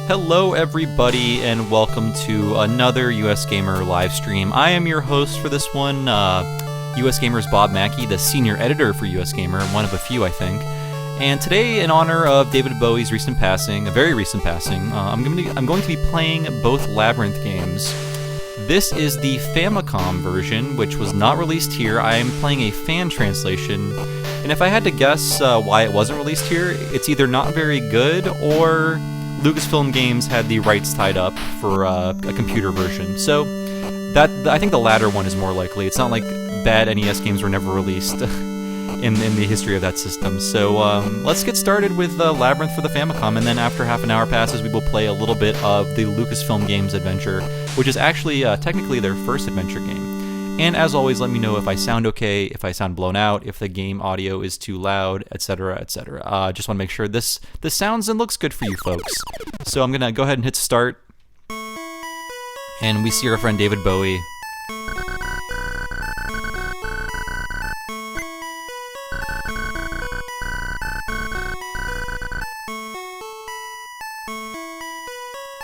Hello everybody and welcome to another USgamer live stream. I am your host for this one, USgamer's Bob Mackey, the senior editor for USgamer, one of a few I think. And today, in honor of David Bowie's recent passing, a very recent passing, I'm going to be playing both Labyrinth games. This is the Famicom version, which was not released here. I am playing a fan translation, and if I had to guess why it wasn't released here, it's either not very good or Lucasfilm Games had the rights tied up for a computer version. So I think the latter one is more likely. It's not like bad NES games were never released in the history of that system. So let's get started with Labyrinth for the Famicom, and then after half an hour passes, we will play a little bit of the Lucasfilm Games adventure, which is actually technically their first adventure game. And as always, let me know if I sound okay, if I sound blown out, if the game audio is too loud, etc., etc. Just want to make sure this sounds and looks good for you folks. So I'm gonna go ahead and hit start, and we see our friend David Bowie.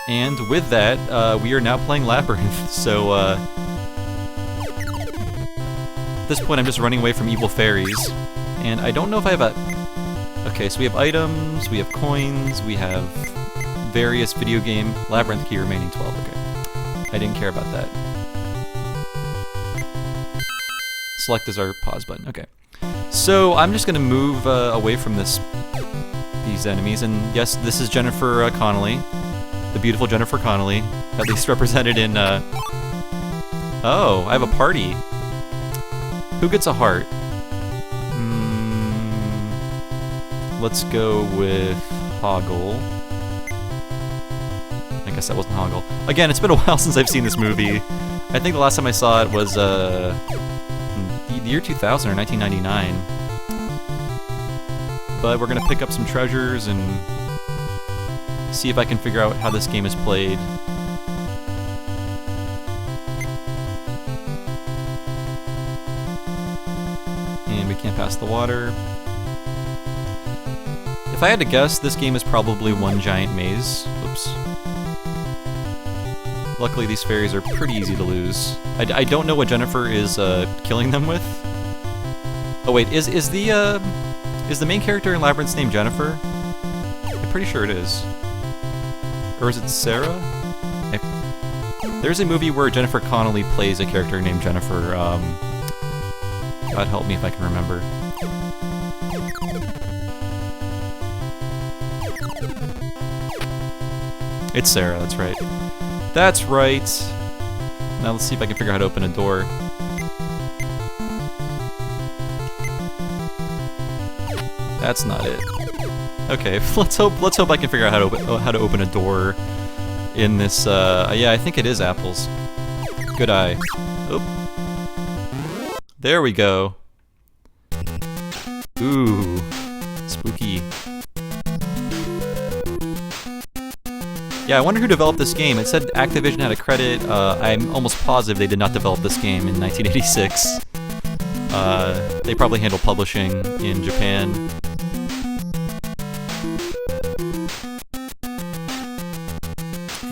And with that, we are now playing Labyrinth. So at this point, I'm just running away from evil fairies, and I don't know if I have a... Okay, so we have items, we have coins, we have various video game... Labyrinth key remaining 12, okay. I didn't care about that. Select as our pause button, okay. So I'm just gonna move away from these enemies, and yes, this is Jennifer Connelly. The beautiful Jennifer Connelly, at least represented in, Oh, I have a party. Who gets a heart? Let's go with Hoggle. I guess that wasn't Hoggle. Again, it's been a while since I've seen this movie. I think the last time I saw it was, the year 2000 or 1999. But we're gonna pick up some treasures and see if I can figure out how this game is played. And we can't pass the water. If I had to guess, this game is probably one giant maze. Oops. Luckily, these fairies are pretty easy to lose. I don't know what Jennifer is killing them with. Oh wait, is the main character in Labyrinth's name Jennifer? I'm pretty sure it is. Or is it Sarah? There's a movie where Jennifer Connelly plays a character named Jennifer. God help me if I can remember. It's Sarah, that's right. That's right! Now let's see if I can figure out how to open a door. That's not it. Okay, let's hope I can figure out how to open a door in this, yeah, I think it is apples. Good eye. Oop. There we go. Ooh. Spooky. Yeah, I wonder who developed this game. It said Activision had a credit. I'm almost positive they did not develop this game in 1986. They probably handled publishing in Japan.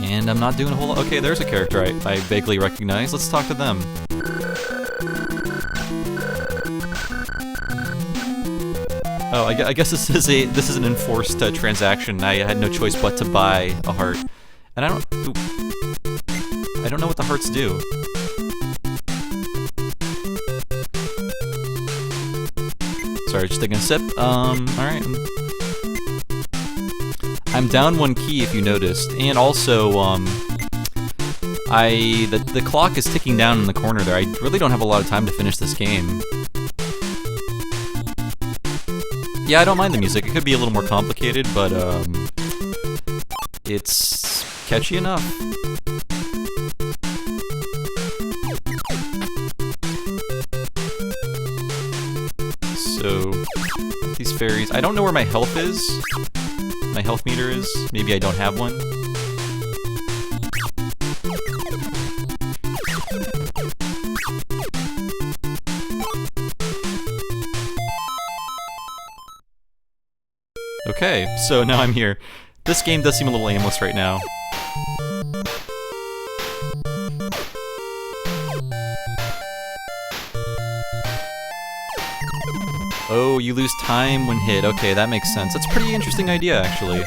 And I'm not doing a whole lot. Okay, there's a character I vaguely recognize. Let's talk to them. Oh, I guess this is an enforced transaction. I had no choice but to buy a heart, and I don't know what the hearts do. Sorry, just taking a sip. All right. I'm down one key if you noticed, and also the clock is ticking down in the corner there. I really don't have a lot of time to finish this game. Yeah, I don't mind the music. It could be a little more complicated, but it's catchy enough. So, these fairies... I don't know where my health is. My health meter is. Maybe I don't have one. Okay, so now I'm here. This game does seem a little aimless right now. Oh, you lose time when hit. Okay, that makes sense. That's a pretty interesting idea, actually.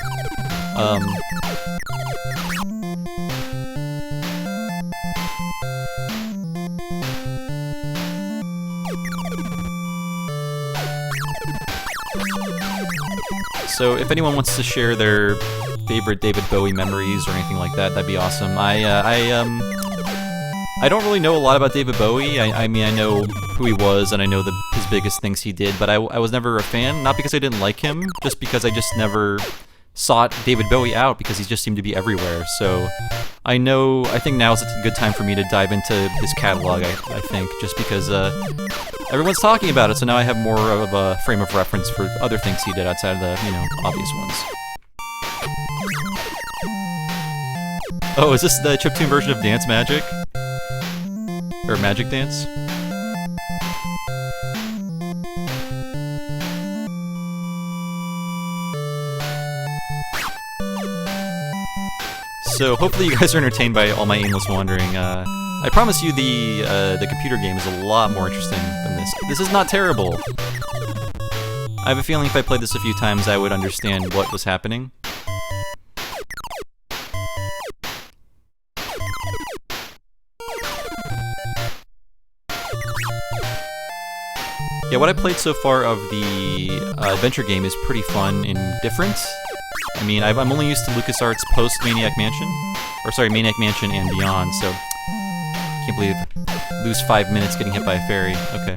So if anyone wants to share their favorite David Bowie memories or anything like that, that'd be awesome. I don't really know a lot about David Bowie. I mean, I know who he was and I know his biggest things he did, but I was never a fan. Not because I didn't like him, just because I just never sought David Bowie out because he just seemed to be everywhere. So I think now is a good time for me to dive into his catalog, I think, just because everyone's talking about it, so now I have more of a frame of reference for other things he did outside of the, obvious ones. Oh, is this the chiptune version of Dance Magic? Or Magic Dance? So hopefully you guys are entertained by all my aimless wandering. I promise you the computer game is a lot more interesting than this. This is not terrible. I have a feeling if I played this a few times I would understand what was happening. Yeah, what I played so far of the adventure game is pretty fun and different. I mean, I'm only used to LucasArts post-Maniac Mansion. Or sorry, Maniac Mansion and beyond, so... Can't believe lose 5 minutes getting hit by a fairy. Okay.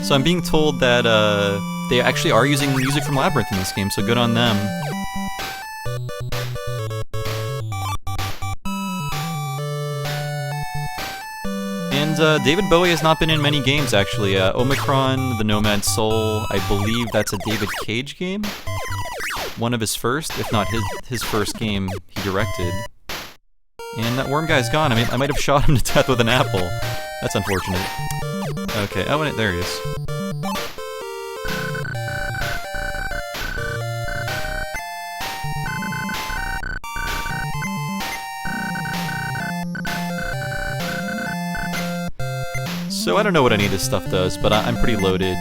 So I'm being told that they actually are using music from Labyrinth in this game, so good on them. And David Bowie has not been in many games, actually. Omicron, The Nomad Soul, I believe that's a David Cage game? One of his first, if not his first game he directed. And that worm guy's gone. I might have shot him to death with an apple. That's unfortunate. Okay, oh, there he is. So I don't know what any of this stuff does, but I'm pretty loaded.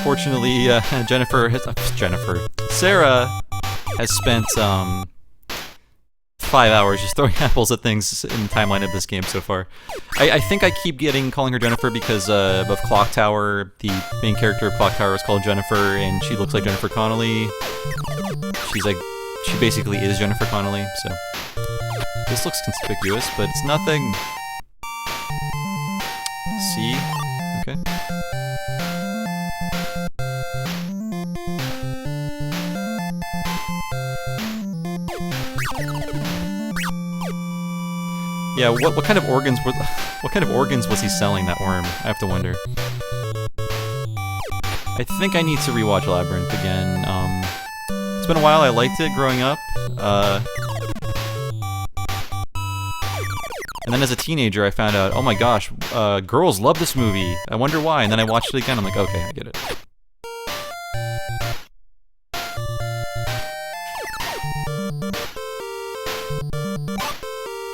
Fortunately, Sarah has spent 5 hours just throwing apples at things in the timeline of this game so far. I think I keep calling her Jennifer because of Clock Tower. The main character of Clock Tower is called Jennifer, and she looks like Jennifer Connelly. She basically is Jennifer Connelly, so... This looks conspicuous, but it's nothing... See? Okay. Yeah, what kind of organs was he selling, that worm? I have to wonder. I think I need to rewatch Labyrinth again. It's been a while. I liked it growing up. And then as a teenager, I found out, oh my gosh, girls love this movie. I wonder why. And then I watched it again. I'm like, okay, I get it.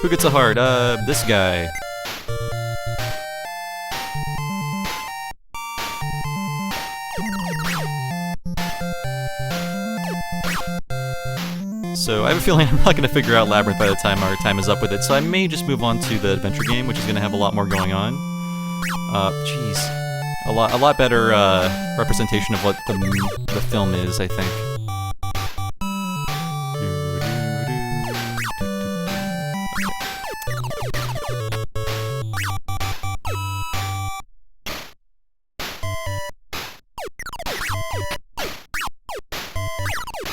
Who gets a heart? This guy. So I have a feeling I'm not going to figure out Labyrinth by the time our time is up with it, so I may just move on to the adventure game, which is going to have a lot more going on. Jeez. A lot better representation of what the film is, I think.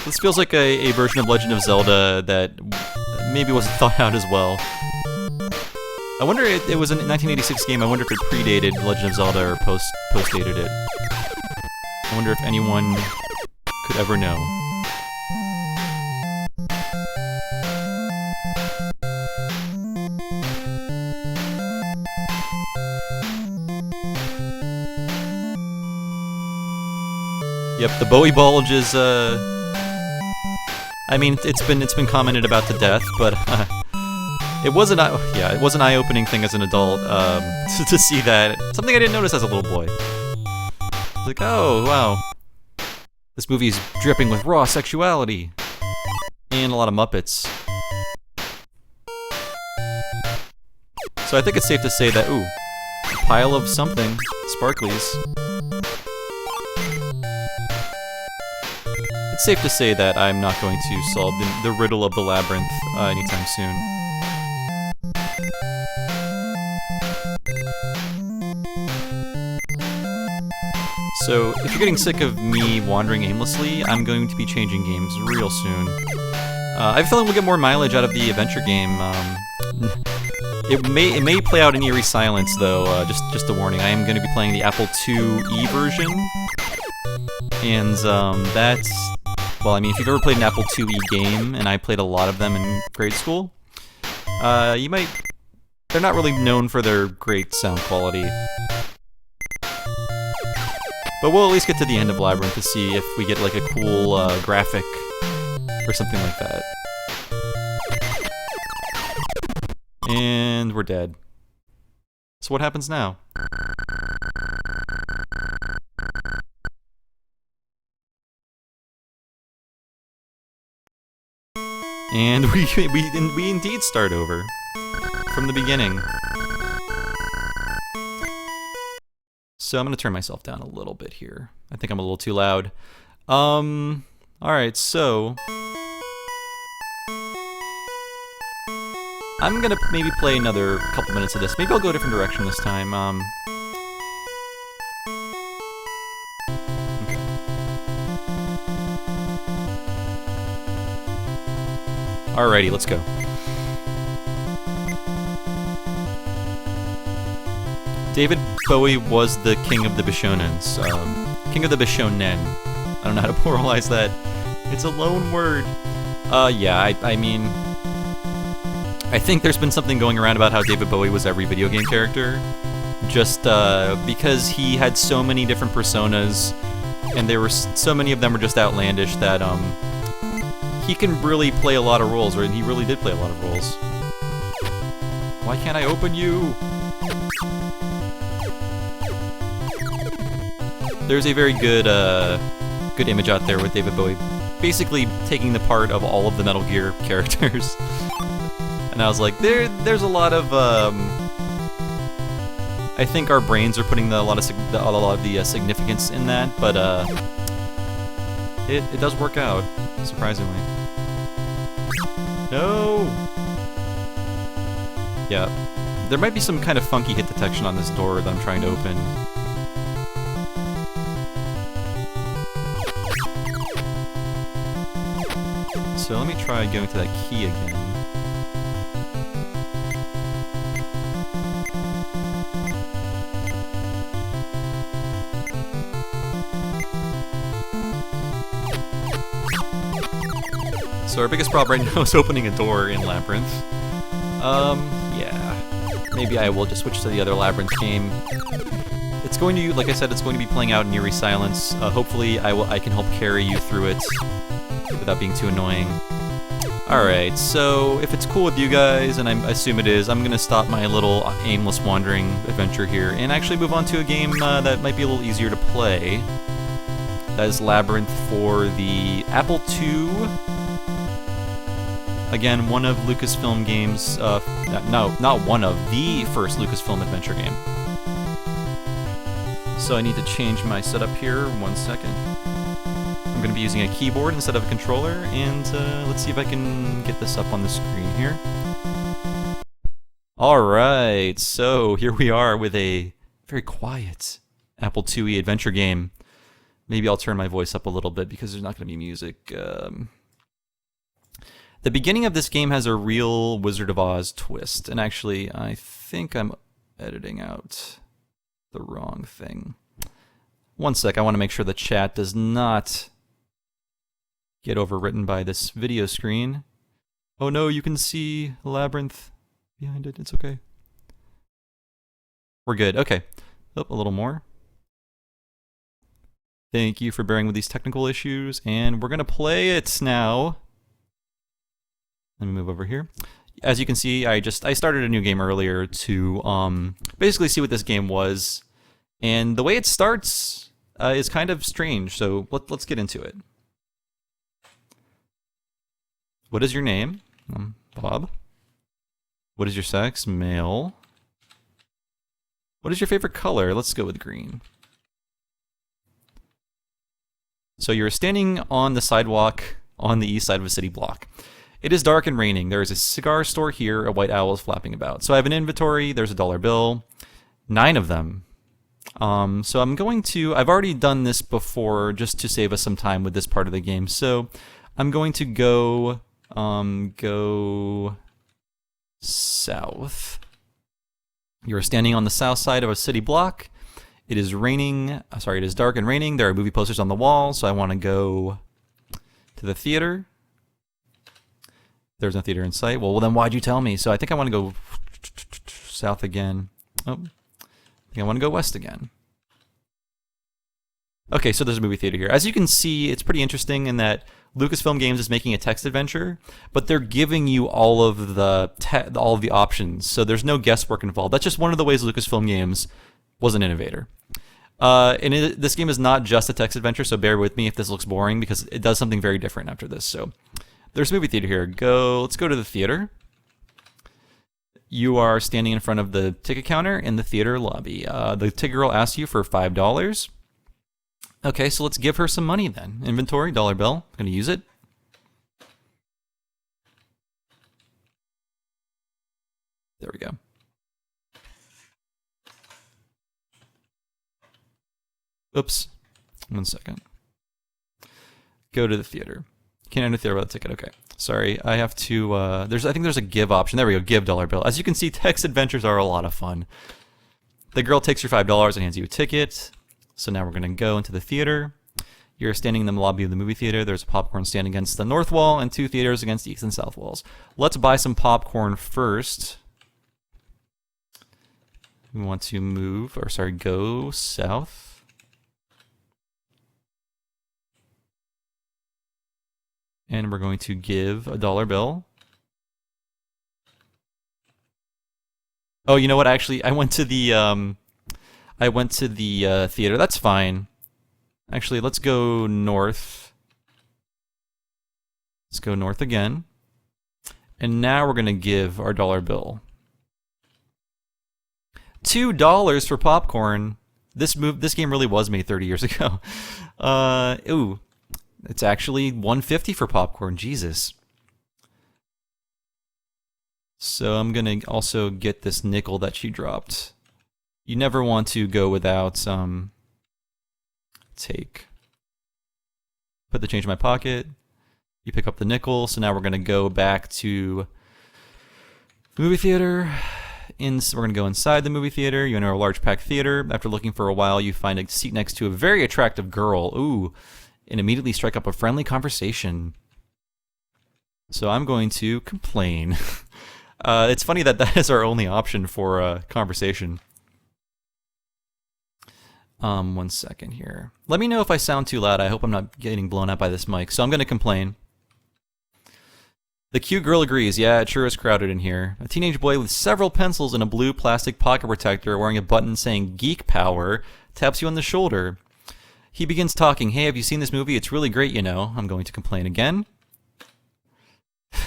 This feels like a version of Legend of Zelda that maybe wasn't thought out as well. I wonder if it was a 1986 game. I wonder if it predated Legend of Zelda or post-dated it. I wonder if anyone could ever know. Yep, the Bowie bulge is, I mean, it's been commented about to death, but it was an eye-opening thing as an adult to see that. Something I didn't notice as a little boy. It's like, oh wow, this movie's dripping with raw sexuality and a lot of Muppets. So I think it's safe to say that, ooh, a pile of something, sparklies. It's safe to say that I'm not going to solve the riddle of the Labyrinth anytime soon. So, if you're getting sick of me wandering aimlessly, I'm going to be changing games real soon. I have a feeling we'll get more mileage out of the adventure game. It may play out in eerie silence, though. Just a warning. I am going to be playing the Apple IIe version, and that's, well, I mean, if you've ever played an Apple IIe game, and I played a lot of them in grade school, you might. They're not really known for their great sound quality. But we'll at least get to the end of Labyrinth to see if we get like a cool graphic or something like that. And we're dead. So what happens now? And we indeed start over from the beginning. So I'm gonna turn myself down a little bit here. I think I'm a little too loud. Alright, so I'm gonna maybe play another couple minutes of this. Maybe I'll go a different direction this time. Okay. Alrighty, let's go. David Bowie was the king of the Bishonens. King of the Bishonen. I don't know how to pluralize that. It's a loan word. Yeah, I mean, I think there's been something going around about how David Bowie was every video game character. Just because he had so many different personas, and there were so many of them were just outlandish that he can really play a lot of roles, or he really did play a lot of roles. Why can't I open you? There's a very good good image out there with David Bowie basically taking the part of all of the Metal Gear characters. And I was like, there's a lot of I think our brains are putting a lot of the significance in that, but it does work out, surprisingly. No. Yeah, there might be some kind of funky hit detection on this door that I'm trying to open. So let me try going to that key again. So our biggest problem right now is opening a door in Labyrinth. Yeah. Maybe I will just switch to the other Labyrinth game. It's going to, like I said, it's going to be playing out in eerie silence. Hopefully I can help carry you through it without being too annoying. Alright, so if it's cool with you guys, and I assume it is, I'm going to stop my little aimless wandering adventure here and actually move on to a game that might be a little easier to play. That is Labyrinth for the Apple II. Again, one of Lucasfilm games, no, not one of, the first Lucasfilm adventure game. So I need to change my setup here, 1 second. I'm going to be using a keyboard instead of a controller, and let's see if I can get this up on the screen here. Alright, so here we are with a very quiet Apple IIe adventure game. Maybe I'll turn my voice up a little bit because there's not going to be music. The beginning of this game has a real Wizard of Oz twist, and actually I think I'm editing out the wrong thing. One sec, I want to make sure the chat does not get overwritten by this video screen. Oh no, you can see Labyrinth behind it. It's okay. We're good. Okay. Oh, a little more. Thank you for bearing with these technical issues, and we're gonna play it now. Let me move over here. As you can see, I started a new game earlier to basically see what this game was, and the way it starts is kind of strange. So let's get into it. What is your name? Bob. What is your sex? Male. What is your favorite color? Let's go with green. So you're standing on the sidewalk on the east side of a city block. It is dark and raining. There is a cigar store here. A white owl is flapping about. So I have an inventory. There's a dollar bill. 9 of them. So I'm going to... I've already done this before just to save us some time with this part of the game. So I'm going to go... go south. You're standing on the south side of a city block. It is raining. Sorry, it is dark and raining. There are movie posters on the wall, so I want to go to the theater. There's no theater in sight. Well, then why'd you tell me? So I think I want to go south again. Oh, I think I want to go west again. Okay, so there's a movie theater here. As you can see, it's pretty interesting in that Lucasfilm Games is making a text adventure, but they're giving you all of the options. So there's no guesswork involved. That's just one of the ways Lucasfilm Games was an innovator. This game is not just a text adventure, so bear with me if this looks boring because it does something very different after this. So there's a movie theater here. Let's go to the theater. You are standing in front of the ticket counter in the theater lobby. The ticket girl asks you for $5. Okay, so let's give her some money then. Inventory, dollar bill. I'm going to use it. There we go. Oops. 1 second. Go to the theater. Can't enter the theater without a ticket. Okay. Sorry. I have to... I think there's a give option. There we go. Give dollar bill. As you can see, text adventures are a lot of fun. The girl takes your $5 and hands you a ticket. So now we're going to go into the theater. You're standing in the lobby of the movie theater. There's a popcorn stand against the north wall and 2 theaters against the east and south walls. Let's buy some popcorn first. We want to go south. And we're going to give a dollar bill. Oh, you know what? Actually, I went to the theater. That's fine. Actually, let's go north. Let's go north again. And now we're going to give our dollar bill. $2 for popcorn. This game really was made 30 years ago. Ooh. It's actually $1.50 for popcorn. Jesus. So I'm going to also get this nickel that she dropped. You never want to go without take. Put the change in my pocket. You pick up the nickel. So now we're going to go back to the movie theater. We're going to go inside the movie theater. You enter a large packed theater. After looking for a while, you find a seat next to a very attractive girl. Ooh. And immediately strike up a friendly conversation. So I'm going to complain. It's funny that that is our only option for conversation. 1 second here. Let me know if I sound too loud. I hope I'm not getting blown up by this mic. So I'm going to complain. The cute girl agrees. Yeah, it sure is crowded in here. A teenage boy with several pencils and a blue plastic pocket protector wearing a button saying Geek Power taps you on the shoulder. He begins talking. Hey, have you seen this movie? It's really great, you know. I'm going to complain again.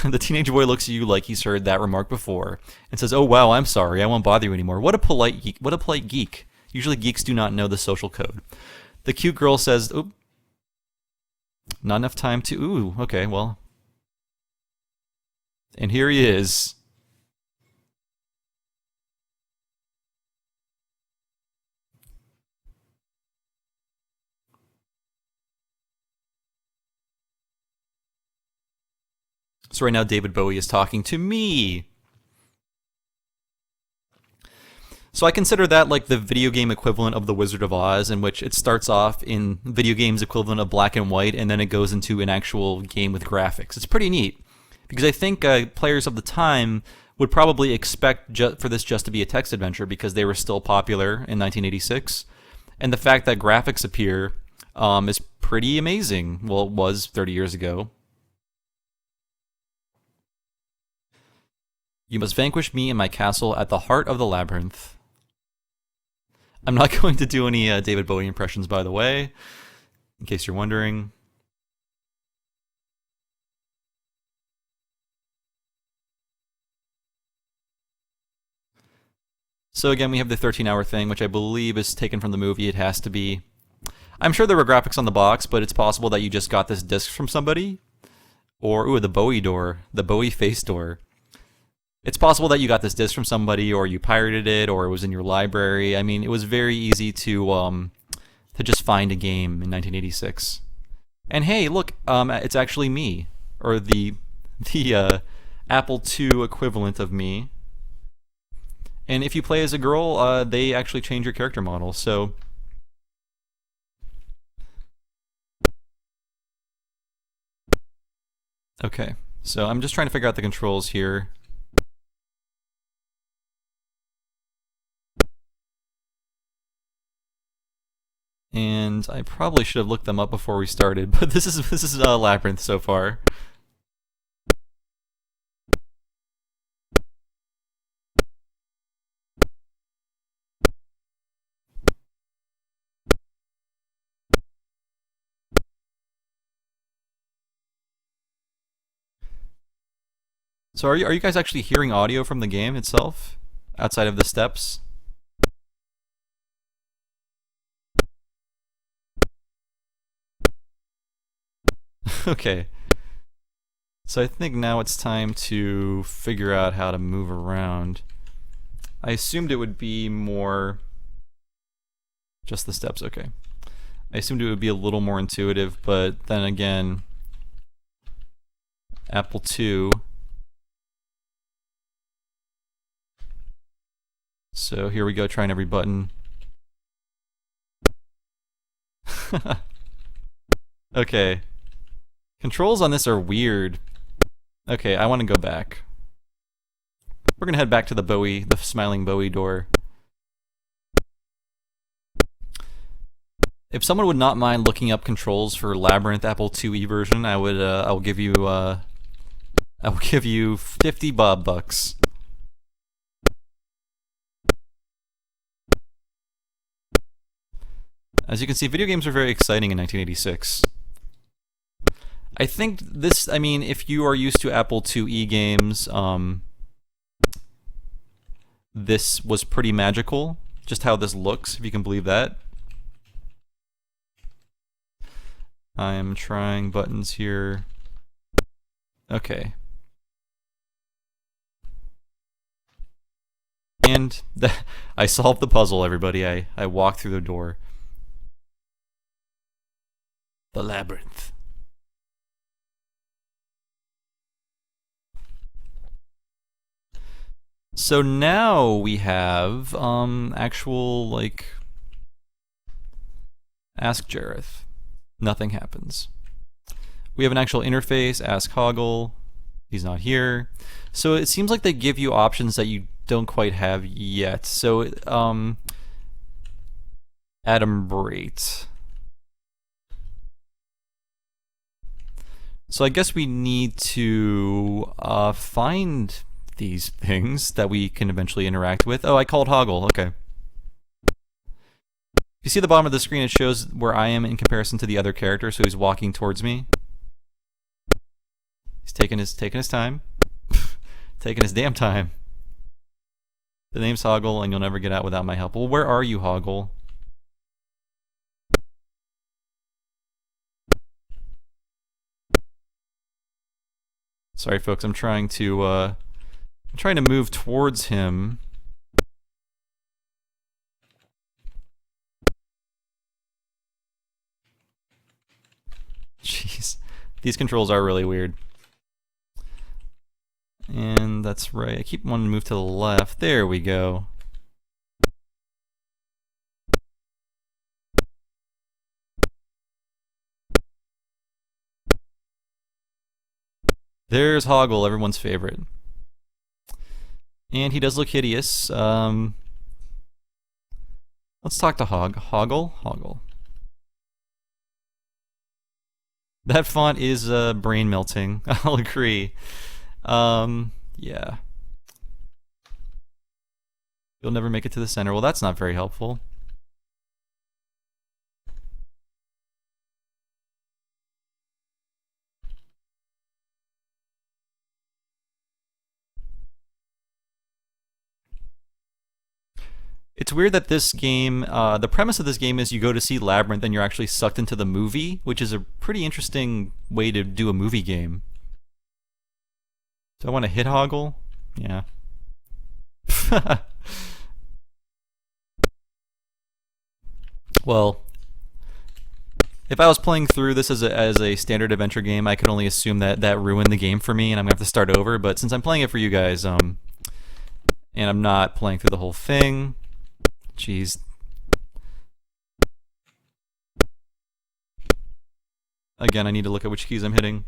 The teenage boy looks at you like he's heard that remark before and says, "Oh wow, I'm sorry. I won't bother you anymore." What a polite geek. Usually geeks do not know the social code. The cute girl says, "Oop, not enough time to." Ooh, okay, well. And here he is. So right now David Bowie is talking to me. So I consider that like the video game equivalent of The Wizard of Oz, in which it starts off in video games equivalent of black and white, and then it goes into an actual game with graphics. It's pretty neat, because I think players of the time would probably expect for this just to be a text adventure because they were still popular in 1986. And the fact that graphics appear is pretty amazing. Well, it was 30 years ago. You must vanquish me in my castle at the heart of the labyrinth. I'm not going to do any David Bowie impressions, by the way, in case you're wondering. So again, we have the 13-hour thing, which I believe is taken from the movie. It has to be. I'm sure there were graphics on the box, but it's possible that you just got this disc from somebody. Or, ooh, the Bowie door. The Bowie face door. It's possible that you got this disc from somebody, or you pirated it, or it was in your library. I mean, it was very easy to just find a game in 1986. And hey, look, it's actually me, or the Apple II equivalent of me. And if you play as a girl, they actually change your character model. So okay, so I'm just trying to figure out the controls here. And I probably should have looked them up before we started, but this is Labyrinth so far. So are you guys actually hearing audio from the game itself, outside of the steps? Okay. So I think now it's time to figure out how to move around. I assumed it would be more just the steps, okay. I assumed it would be a little more intuitive, but then again, Apple II. So here we go, trying every button. Okay. Controls on this are weird. Okay, I want to go back. We're gonna head back to the smiling Bowie door. If someone would not mind looking up controls for Labyrinth Apple IIe version, I will give you 50 bob bucks. As you can see, video games were very exciting in 1986. I think this, I mean, if you are used to Apple IIe games, this was pretty magical, just how this looks, if you can believe that. I am trying buttons here. Okay. And I solved the puzzle, everybody. I walked through the door. The Labyrinth. So now we have actual, like, ask Jareth. Nothing happens. We have an actual interface, ask Hoggle. He's not here. So it seems like they give you options that you don't quite have yet. So Adumbrate. So I guess we need to find these things that we can eventually interact with. Oh, I called Hoggle. Okay. If you see the bottom of the screen, it shows where I am in comparison to the other character, so he's walking towards me. He's taking his time. Taking his damn time. The name's Hoggle, and you'll never get out without my help. Well, where are you, Hoggle? Sorry, folks. I'm trying to move towards him. Jeez, these controls are really weird. And that's right. I keep wanting to move to the left. There we go. There's Hoggle, everyone's favorite. And he does look hideous. Let's talk to Hoggle? Hoggle. That font is brain melting. I'll agree. Yeah. You'll never make it to the center. Well, that's not very helpful. It's weird that this game, the premise of this game is you go to see Labyrinth and you're actually sucked into the movie, which is a pretty interesting way to do a movie game. Do I want to hit Hoggle? Yeah. Well, if I was playing through this as a standard adventure game, I could only assume that that ruined the game for me and I'm going to have to start over. But since I'm playing it for you guys, and I'm not playing through the whole thing, jeez. Again, I need to look at which keys I'm hitting.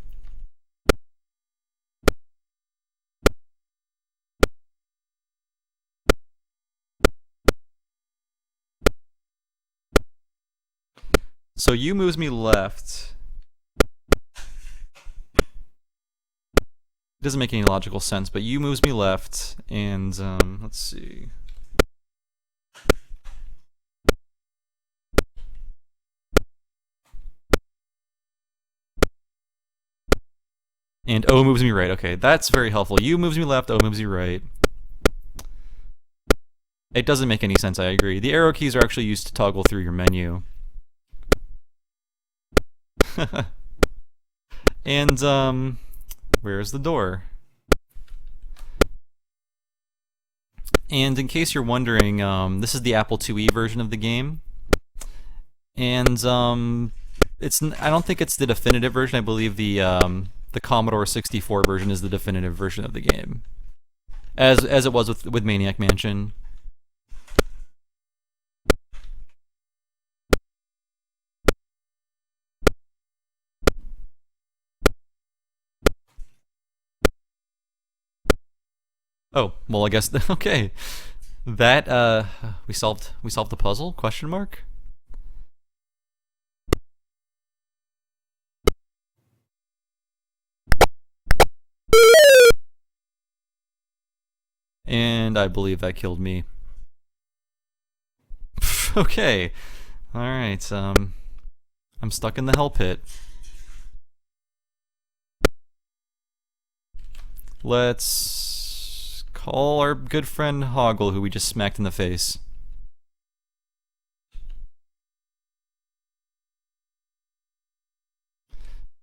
So U moves me left. It doesn't make any logical sense, but U moves me left, and let's see. And O moves me right. Okay, that's very helpful. U moves me left, O moves you right. It doesn't make any sense, I agree. The arrow keys are actually used to toggle through your menu. And, where's the door? And in case you're wondering, this is the Apple IIe version of the game. And, I don't think it's the definitive version. I believe the Commodore 64 version is the definitive version of the game. As it was with Maniac Mansion. Oh, well, I guess okay. That we solved the puzzle? Question mark? And I believe that killed me. Okay. All right. I'm stuck in the hell pit. Let's call our good friend Hoggle, who we just smacked in the face.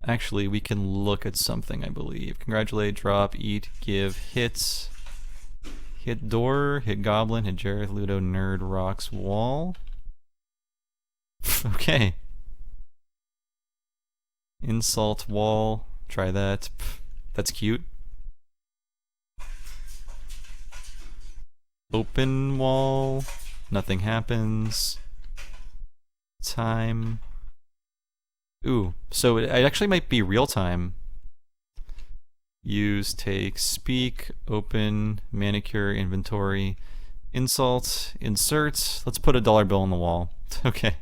Actually, we can look at something, I believe. Congratulate, drop, eat, give, hit. Hit door, hit goblin, hit Jareth, Ludo, nerd, rocks, wall. Okay. Insult, wall. Try that. That's cute. Open wall. Nothing happens. Time. Ooh, so it actually might be real time. Use, take, speak, open, manicure, inventory, insult, insert. Let's put a dollar bill on the wall. Okay.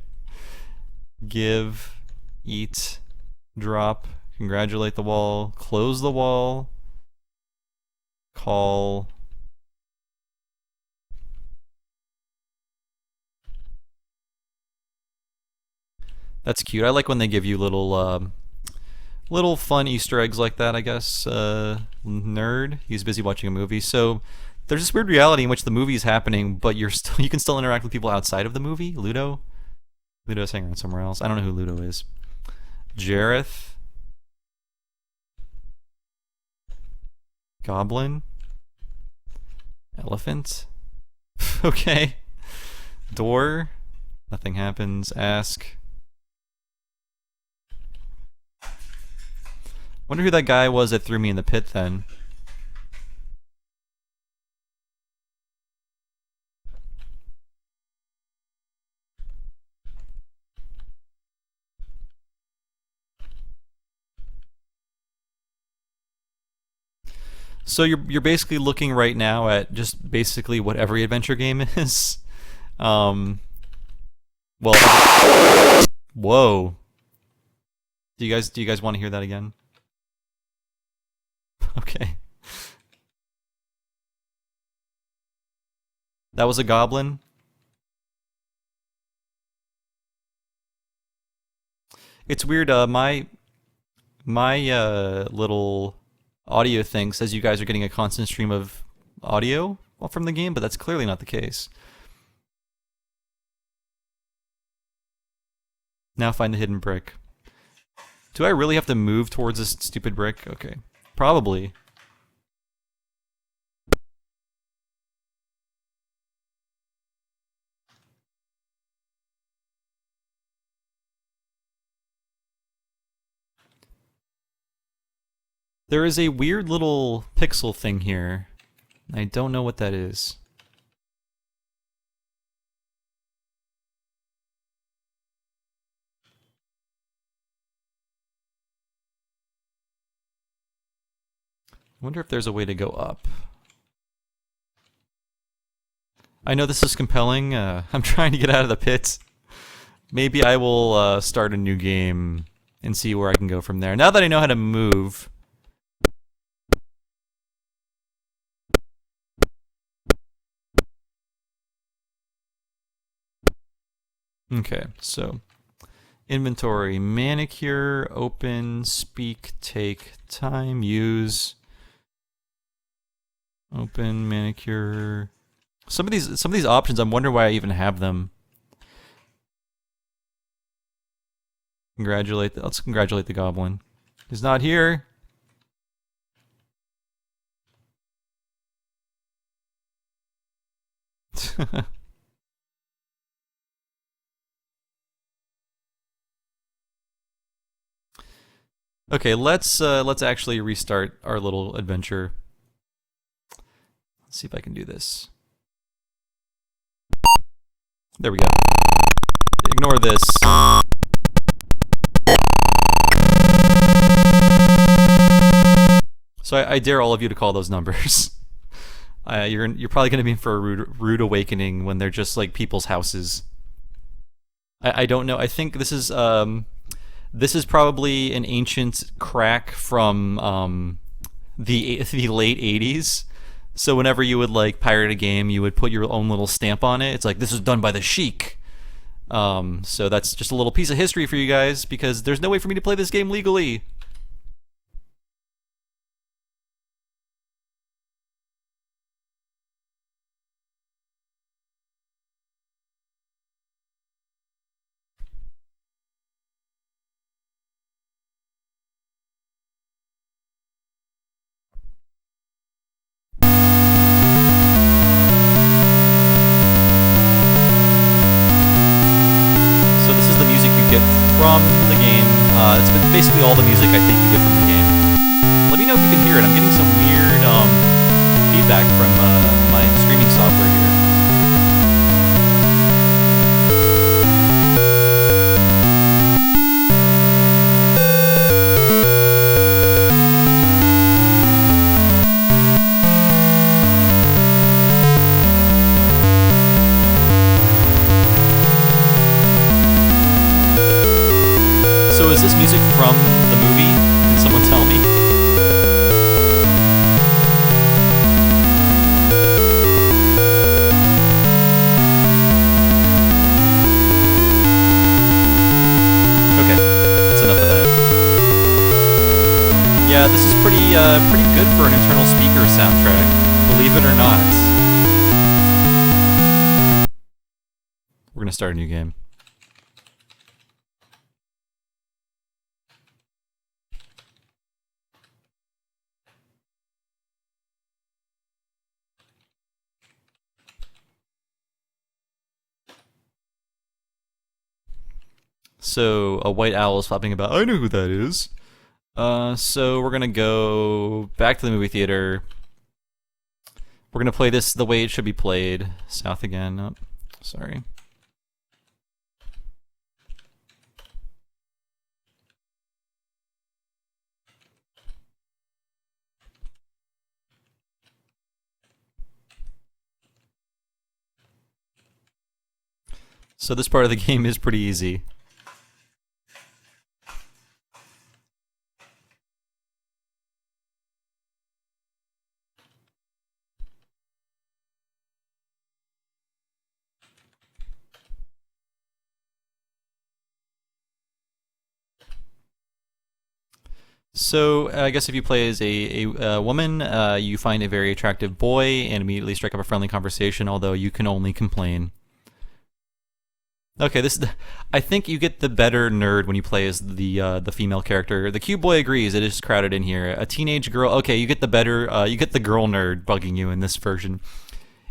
Give, eat, drop, congratulate the wall, close the wall, call. That's cute. I like when they give you little fun Easter eggs like that, I guess. Nerd, he's busy watching a movie. So there's this weird reality in which the movie is happening, but you can still interact with people outside of the movie. Ludo's hanging around somewhere else. I don't know who Ludo is. Jareth. Goblin. Elephant. Okay. Door. Nothing happens. Ask. Wonder who that guy was that threw me in the pit then. So you're basically looking right now at just basically what every adventure game is. Um, well, whoa. Do you guys want to hear that again? Okay. That was a goblin. It's weird. My little audio thing says you guys are getting a constant stream of audio from the game, but that's clearly not the case. Now find the hidden brick. Do I really have to move towards this stupid brick? Okay. Probably. There is a weird little pixel thing here. I don't know what that is. I wonder if there's a way to go up. I know this is compelling. I'm trying to get out of the pit. Maybe I will start a new game and see where I can go from there. Now that I know how to move... Okay, so... Inventory, manicure, open, speak, take, time, use... Open, manicure... Some of these options, I'm wondering why I even have them. Let's congratulate the goblin. He's not here. Okay, let's actually restart our little adventure. Let's see if I can do this. There we go. Ignore this. So I dare all of you to call those numbers. You're probably going to be in for a rude awakening when they're just like people's houses. I don't know. I think this is probably an ancient crack from the late 80s. So whenever you would like pirate a game, you would put your own little stamp on it. It's like, this was done by the Sheik. So that's just a little piece of history for you guys, because there's no way for me to play this game legally. From the game. It's basically all the music I think you get from the game. Let me know if you can hear it. I'm getting some weird feedback from my streaming software here. So is this music from the movie? Can someone tell me? Okay, that's enough of that. Yeah, this is pretty good for an internal speaker soundtrack, believe it or not. We're gonna start a new game. So a white owl is flopping about. I know who that is. So we're gonna go back to the movie theater. We're gonna play this the way it should be played. South again. Oh, sorry. So this part of the game is pretty easy. So I guess if you play as a woman, you find a very attractive boy and immediately strike up a friendly conversation, although you can only complain. Okay, I think you get the better nerd when you play as the female character. The cute boy agrees; it is crowded in here. A teenage girl. Okay, you get the better. You get the girl nerd bugging you in this version.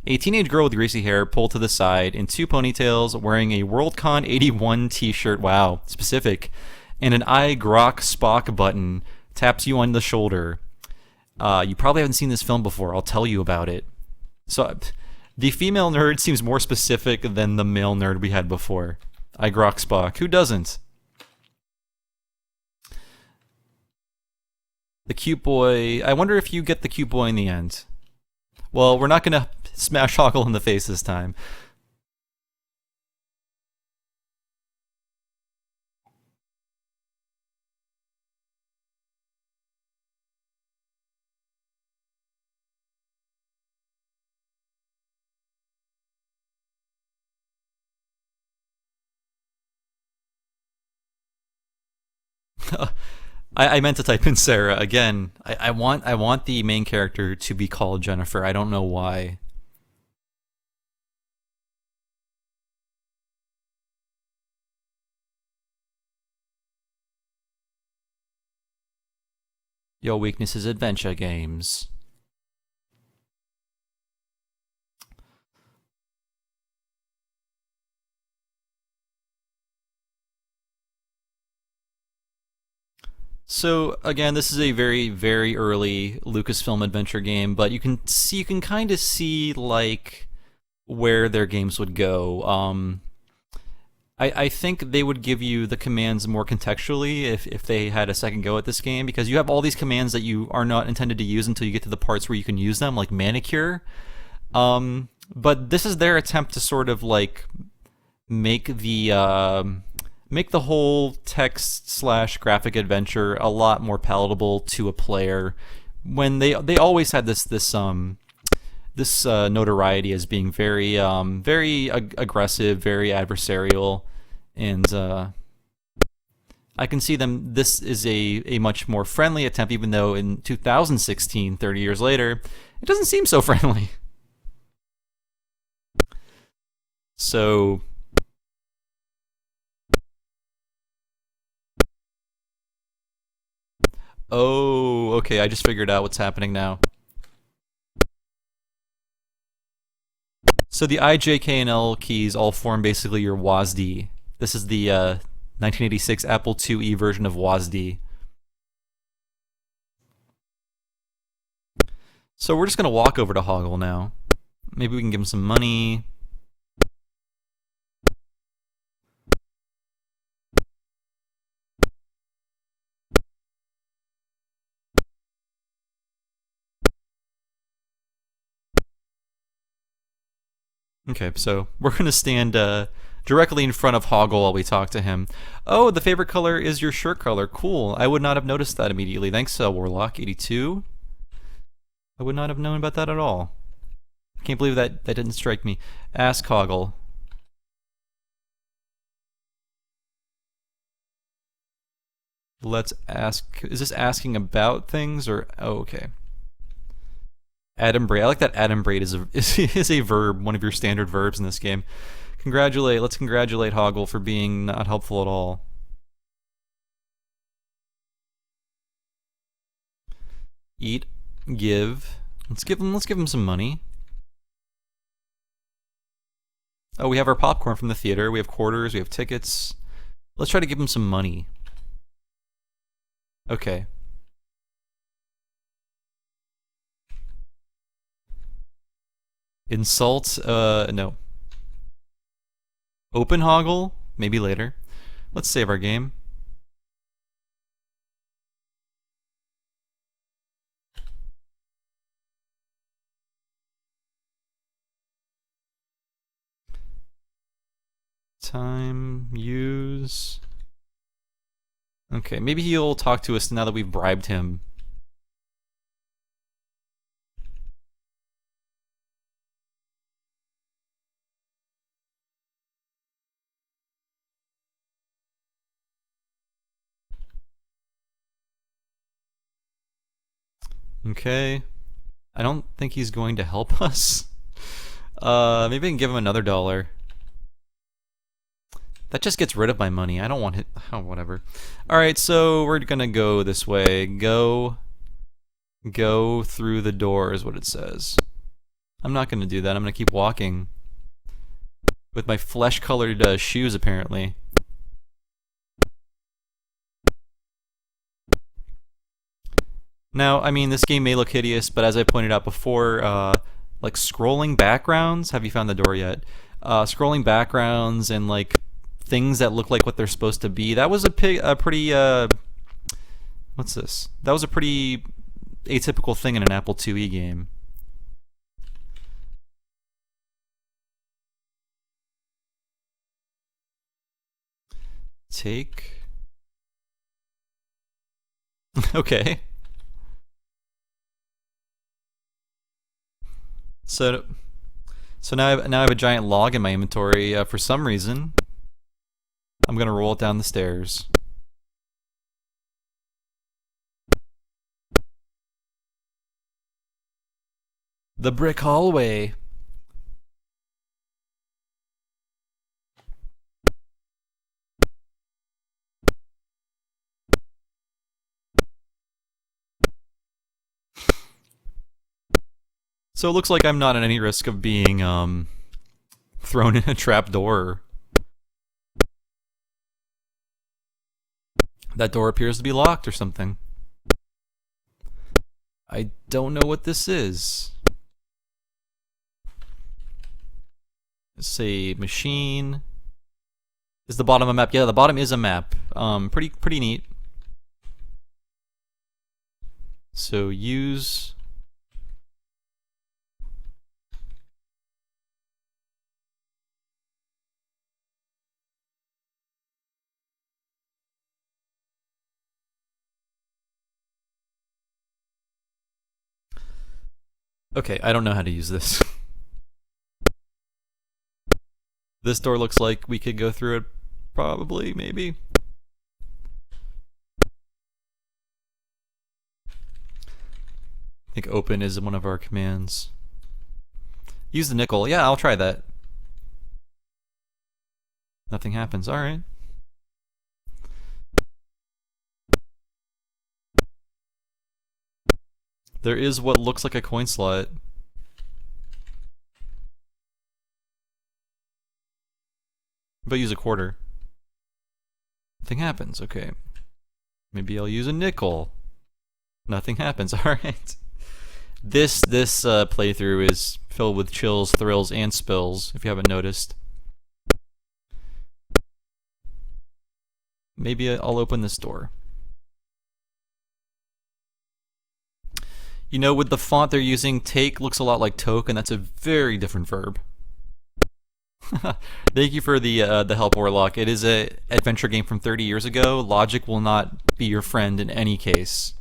A teenage girl with greasy hair pulled to the side in two ponytails, wearing a Worldcon 81 t-shirt. Wow, specific. And an I Grok Spock button taps you on the shoulder. You probably haven't seen this film before. I'll tell you about it. So, the female nerd seems more specific than the male nerd we had before. I Grok Spock. Who doesn't? The cute boy. I wonder if you get the cute boy in the end. Well, we're not gonna smash Hoggle in the face this time. I meant to type in Sarah again. I want the main character to be called Jennifer. I don't know why. Your weakness is adventure games. So again, this is a very, very early Lucasfilm adventure game, but you can kind of see like where their games would go. I think they would give you the commands more contextually if they had a second go at this game, because you have all these commands that you are not intended to use until you get to the parts where you can use them, like manicure. But this is their attempt to sort of like make the whole text slash graphic adventure a lot more palatable to a player. When they always had this notoriety as being very aggressive, very adversarial, and I can see them. This is a much more friendly attempt, even though in 2016, 30 years later, it doesn't seem so friendly. So oh, okay, I just figured out what's happening now. So the I, J, K, and L keys all form basically your WASD. This is the 1986 Apple IIe version of WASD. So we're just going to walk over to Hoggle now. Maybe we can give him some money. Okay, so we're going to stand directly in front of Hoggle while we talk to him. Oh, the favorite color is your shirt color. Cool. I would not have noticed that immediately. Thanks, Warlock82. I would not have known about that at all. I can't believe that didn't strike me. Ask Hoggle. Let's ask. Is this asking about things or? Oh, okay. Adumbrate. I like that adumbrate is a verb, one of your standard verbs in this game. Congratulate. Let's congratulate Hoggle for being not helpful at all. Eat, give. Let's give him some money. Oh, we have our popcorn from the theater. We have quarters. We have tickets. Let's try to give him some money. Okay. Insult? No. Open Hoggle? Maybe later. Let's save our game. time, use... Okay, maybe he'll talk to us now that we've bribed him. Okay. I don't think he's going to help us. Maybe I can give him another $1. That just gets rid of my money. I don't want it. Oh, whatever. Alright, so we're gonna go this way. Go through the door is what it says. I'm not gonna do that. I'm gonna keep walking. With my flesh-colored shoes, apparently. Now, I mean, this game may look hideous, but as I pointed out before, like scrolling backgrounds, have you found the door yet? Scrolling backgrounds and like things that look like what they're supposed to be. That was a pretty, what's this? That was a pretty atypical thing in an Apple IIe game. Take. Okay. So now I have a giant log in my inventory. For some reason, I'm gonna roll it down the stairs. The brick hallway. So it looks like I'm not at any risk of being thrown in a trap door. That door appears to be locked or something. I don't know what this is. Let's see, machine. Is the bottom a map? Yeah, the bottom is a map. Pretty neat. So use. Okay, I don't know how to use this. This door looks like we could go through it, probably, maybe. I think open is one of our commands. Use the nickel. Yeah, I'll try that. Nothing happens. Alright. There is what looks like a coin slot. But use a quarter. Nothing happens. Okay. Maybe I'll use a nickel. Nothing happens. Alright. This playthrough is filled with chills, thrills, and spills, if you haven't noticed. Maybe I'll open this door. You know, with the font they're using, take looks a lot like toke, and that's a very different verb. Thank you for the help, Warlock. It is a adventure game from 30 years ago. Logic will not be your friend in any case.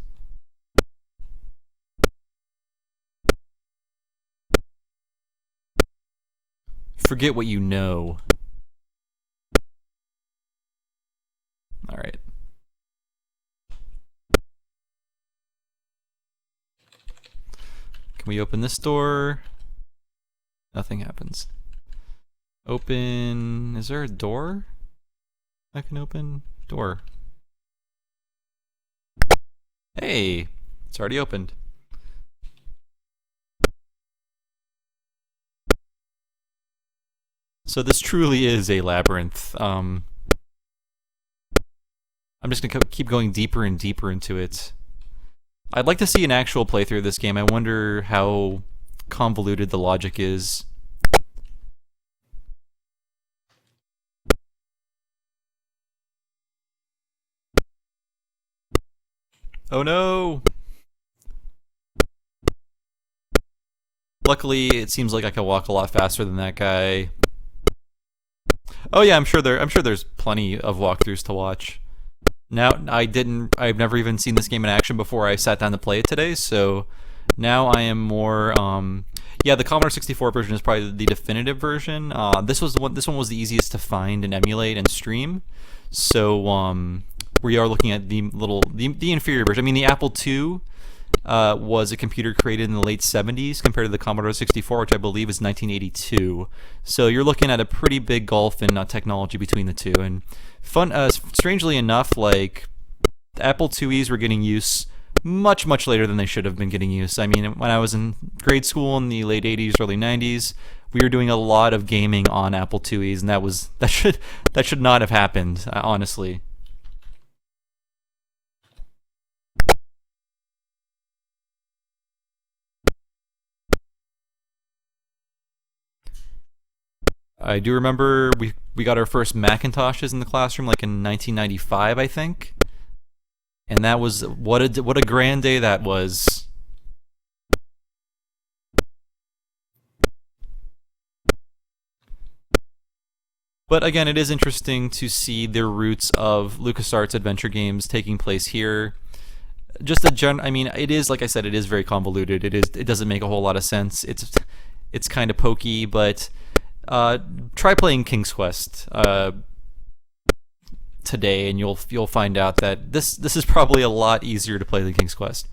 Forget what you know. Alright. Can we open this door? Nothing happens. Open... Is there a door I can open? Door. Hey! It's already opened. So this truly is a labyrinth. I'm just gonna keep going deeper and deeper into it. I'd like to see an actual playthrough of this game. I wonder how convoluted the logic is. Oh no! Luckily, it seems like I can walk a lot faster than that guy. Oh yeah, I'm sure there's plenty of walkthroughs to watch. Now I've never even seen this game in action before I sat down to play it today, so now I am more yeah, the Commodore 64 version is probably the definitive version. This one was the easiest to find and emulate and stream. So we are looking at the inferior version. I mean, the Apple II was a computer created in the late 70s compared to the Commodore 64, which I believe is 1982. So you're looking at a pretty big gulf in technology between the two. And strangely enough, like the Apple IIes were getting use much later than they should have been getting use. I mean, when I was in grade school in the late 80s, early 90s, we were doing a lot of gaming on Apple IIes, and that should not have happened, honestly. I do remember we got our first Macintoshes in the classroom like in 1995, I think. And that was what a grand day that was. But again, it is interesting to see the roots of LucasArts adventure games taking place here. Just I mean, it is, like I said, it is very convoluted. It doesn't make a whole lot of sense. It's kind of pokey, but try playing King's Quest today, and you'll find out that this is probably a lot easier to play than King's Quest.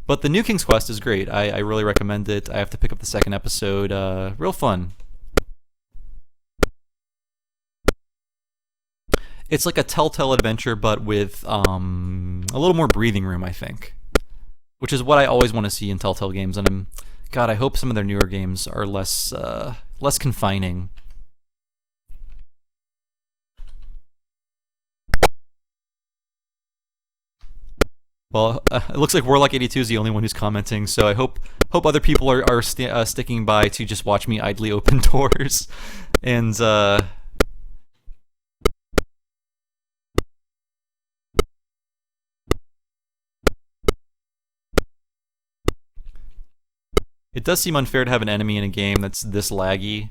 But the new King's Quest is great. I really recommend it. I have to pick up the second episode. Real fun. It's like a Telltale adventure, but with a little more breathing room, I think. Which is what I always want to see in Telltale games, and God, I hope some of their newer games are less confining. Well, it looks like Warlock82 is the only one who's commenting, so I hope other people are sticking by to just watch me idly open doors, and it does seem unfair to have an enemy in a game that's this laggy.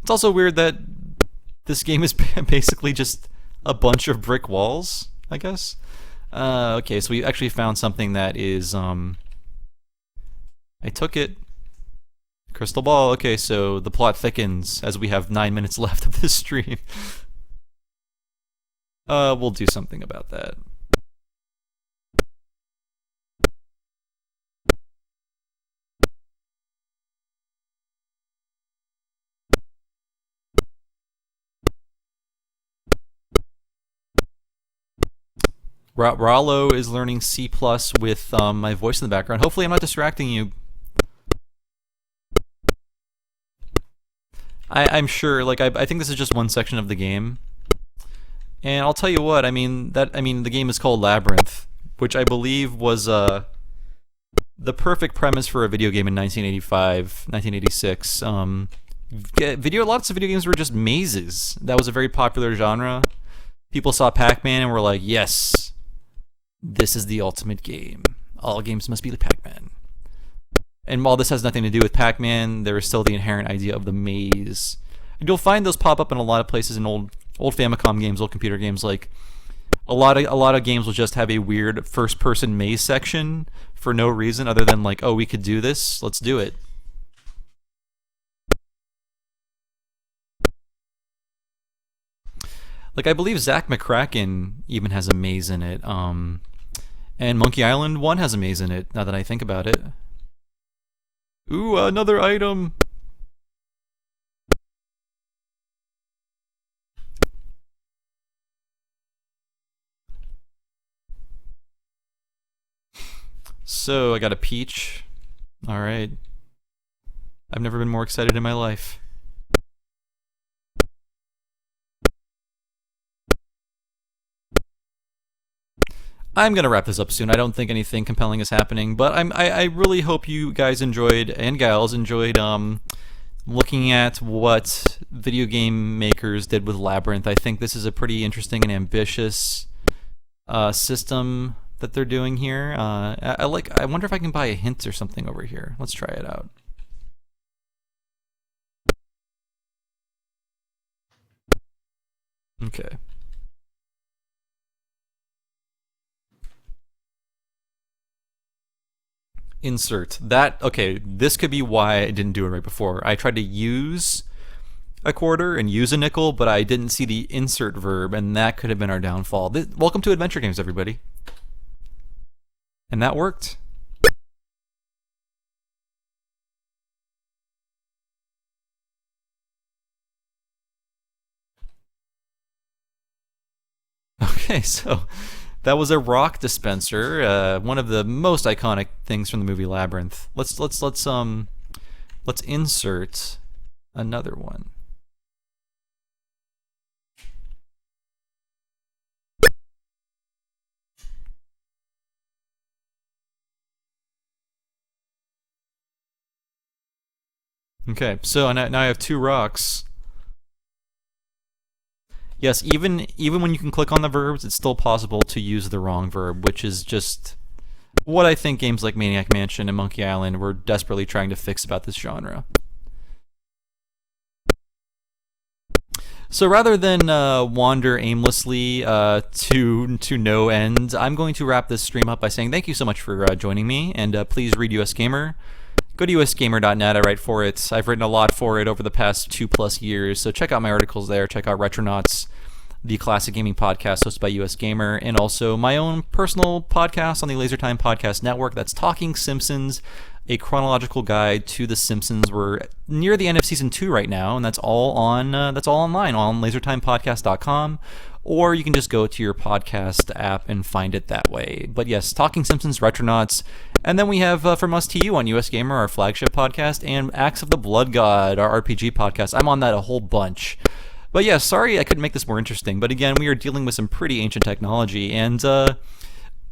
It's also weird that this game is basically just a bunch of brick walls, I guess. Okay, so we actually found something that is, I took it. Crystal ball. Okay, so the plot thickens as we have 9 minutes left of this stream. We'll do something about that. Rollo is learning C+ with my voice in the background. Hopefully I'm not distracting you. I'm sure, like, I think this is just one section of the game. And I'll tell you what, I mean, the game is called Labyrinth, which I believe was the perfect premise for a video game in 1985, 1986. Lots of video games were just mazes. That was a very popular genre. People saw Pac-Man and were like, yes, this is the ultimate game. All games must be like Pac-Man. And while this has nothing to do with Pac-Man, there is still the inherent idea of the maze. And you'll find those pop up in a lot of places in old Famicom games, old computer games. Like a lot of games will just have a weird first-person maze section for no reason other than like, oh, we could do this, let's do it. Like I believe Zack McCracken even has a maze in it. And Monkey Island 1 has a maze in it. Now that I think about it. Ooh, another item. So, I got a peach. Alright. I've never been more excited in my life. I'm gonna wrap this up soon. I don't think anything compelling is happening, but I really hope you guys enjoyed, and gals enjoyed, looking at what video game makers did with Labyrinth. I think this is a pretty interesting and ambitious system that they're doing here. I wonder if I can buy a hint or something over here. Let's try it out. Okay. Insert. Okay, this could be why I didn't do it right before. I tried to use a quarter and use a nickel, but I didn't see the insert verb, and that could have been our downfall. Welcome to Adventure Games, everybody. And that worked. Okay, so that was a rock dispenser, one of the most iconic things from the movie Labyrinth. Let's insert another one. Okay, so now I have two rocks. Yes, even when you can click on the verbs, it's still possible to use the wrong verb, which is just what I think games like Maniac Mansion and Monkey Island were desperately trying to fix about this genre. So rather than wander aimlessly to no end, I'm going to wrap this stream up by saying thank you so much for joining me, and please read USgamer. Go to USgamer.net. I write for it. I've written a lot for it over the past 2+ years, so check out my articles there. Check out Retronauts, the classic gaming podcast hosted by USgamer, and also my own personal podcast on the LaserTime Podcast Network. That's Talking Simpsons, a chronological guide to The Simpsons. We're near the end of season 2 right now, and that's all online on LaserTimePodcast.com. Or you can just go to your podcast app and find it that way. But yes, Talking Simpsons, Retronauts, and then we have From Us to You on USgamer, our flagship podcast, and Axe of the Blood God, our RPG podcast. I'm on that a whole bunch. But yeah, sorry I couldn't make this more interesting. But again, we are dealing with some pretty ancient technology, and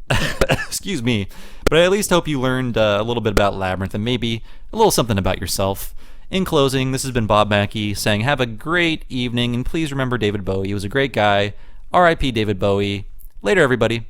excuse me. But I at least hope you learned a little bit about Labyrinth and maybe a little something about yourself. In closing, this has been Bob Mackey saying have a great evening, and please remember David Bowie. He was a great guy. R.I.P. David Bowie. Later, everybody.